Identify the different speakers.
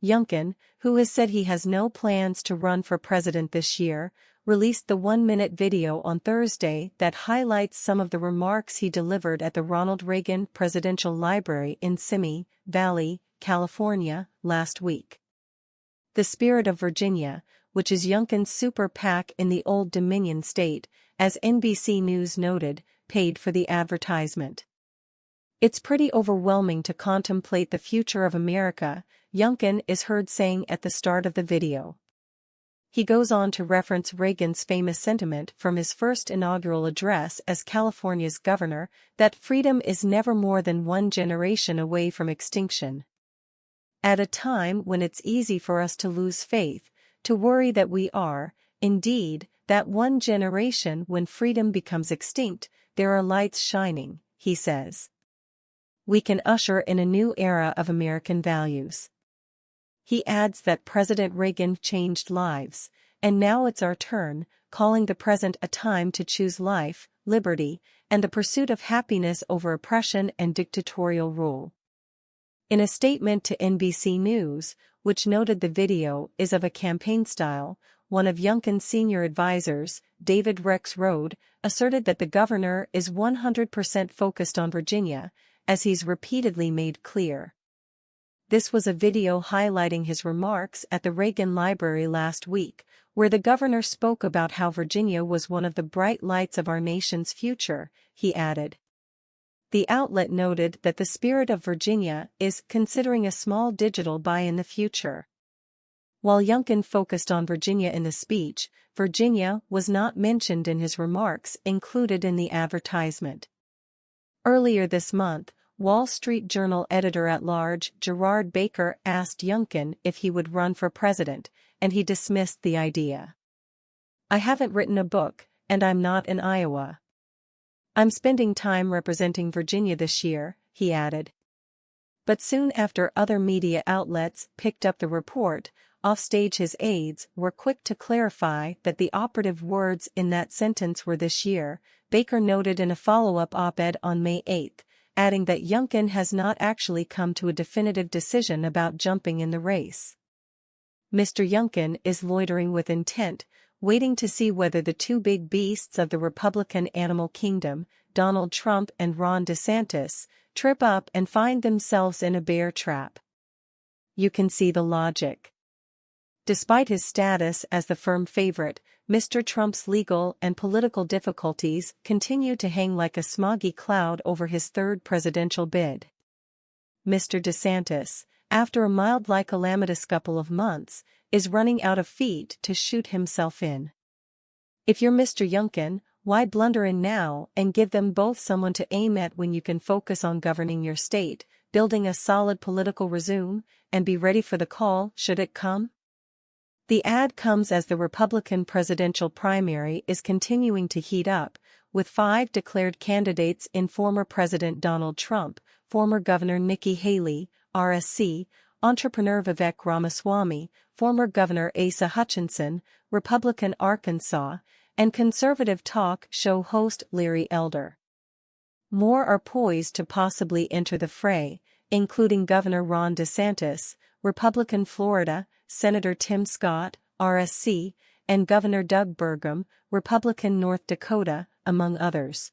Speaker 1: Youngkin, who has said he has no plans to run for president this year, released the 1-minute video on Thursday that highlights some of the remarks he delivered at the Ronald Reagan Presidential Library in Simi Valley, California, last week. The Spirit of Virginia, which is Youngkin's super PAC in the Old Dominion state, as NBC News noted, paid for the advertisement. "It's pretty overwhelming to contemplate the future of America," Youngkin is heard saying at the start of the video. He goes on to reference Reagan's famous sentiment from his first inaugural address as California's governor, that freedom is never more than one generation away from extinction. "At a time when it's easy for us to lose faith, to worry that we are, indeed, that one generation when freedom becomes extinct, there are lights shining," he says. "We can usher in a new era of American values." He adds that President Reagan changed lives, and now it's our turn, calling the present a time to choose life, liberty, and the pursuit of happiness over oppression and dictatorial rule. In a statement to NBC News, which noted the video is of a campaign style, one of Youngkin's senior advisors, David Rex Rode, asserted that the governor is 100% focused on Virginia, as he's repeatedly made clear. This was a video highlighting his remarks at the Reagan Library last week, where the governor spoke about how Virginia was one of the bright lights of our nation's future, he added. The outlet noted that the Spirit of Virginia is considering a small digital buy in the future. While Youngkin focused on Virginia in the speech, Virginia was not mentioned in his remarks included in the advertisement. Earlier this month, Wall Street Journal editor-at-large Gerard Baker asked Youngkin if he would run for president, and he dismissed the idea. "I haven't written a book, and I'm not in Iowa. I'm spending time representing Virginia this year," he added. But soon after other media outlets picked up the report, offstage his aides were quick to clarify that the operative words in that sentence were "this year," Baker noted in a follow-up op-ed on May 8, adding that Youngkin has not actually come to a definitive decision about jumping in the race. Mr. Youngkin is loitering with intent, waiting to see whether the two big beasts of the Republican animal kingdom, Donald Trump and Ron DeSantis, trip up and find themselves in a bear trap. You can see the logic. Despite his status as the firm favorite, Mr. Trump's legal and political difficulties continue to hang like a smoggy cloud over his third presidential bid. Mr. DeSantis, after a mildly calamitous couple of months, is running out of feet to shoot himself in. If you're Mr. Youngkin, why blunder in now and give them both someone to aim at when you can focus on governing your state, building a solid political resume, and be ready for the call should it come? The ad comes as the Republican presidential primary is continuing to heat up, with 5 declared candidates in former President Donald Trump, former Governor Nikki Haley, RSC, entrepreneur Vivek Ramaswamy, former Governor Asa Hutchinson, Republican Arkansas, and conservative talk show host Larry Elder. More are poised to possibly enter the fray, including Governor Ron DeSantis, Republican Florida, Senator Tim Scott, RSC, and Governor Doug Burgum, Republican North Dakota, among others.